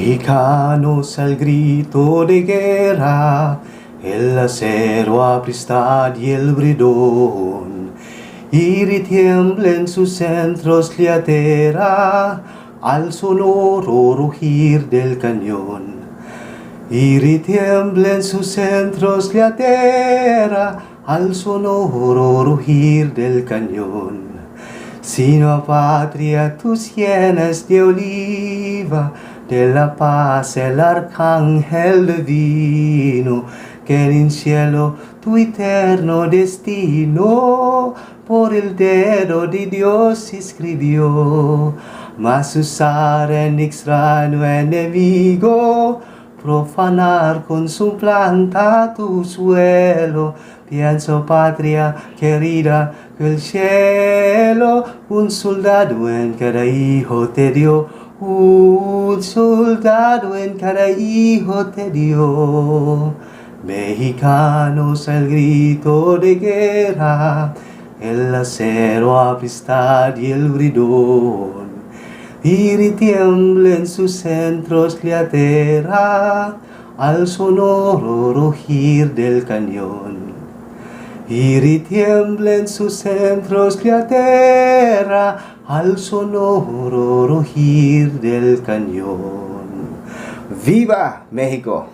Mexicanos al grito de guerra, el acero apristad y el bridón, y retiembla en sus centros la tierra al sonoro rugir del cañón. Y retiembla en sus centros la tierra al sonoro rugir del cañón. Sino patria tus llenas de oliva, de la paz el arcángel divino, que en el cielo tu eterno destino por el dedo de Dios escribió. Mas usar en extraño enemigo, profanar con su planta tu suelo. Pienso, patria querida, que el cielo un soldado en cada hijo te dio, un soldado en cada hijo te dio. Mexicanos al grito de guerra, el acero apristad y el bridón, y retiembla en sus centros la tierra al sonoro rugir del cañón. Y retiembla en sus centros la tierra al sonoro rugir del cañón. ¡Viva México!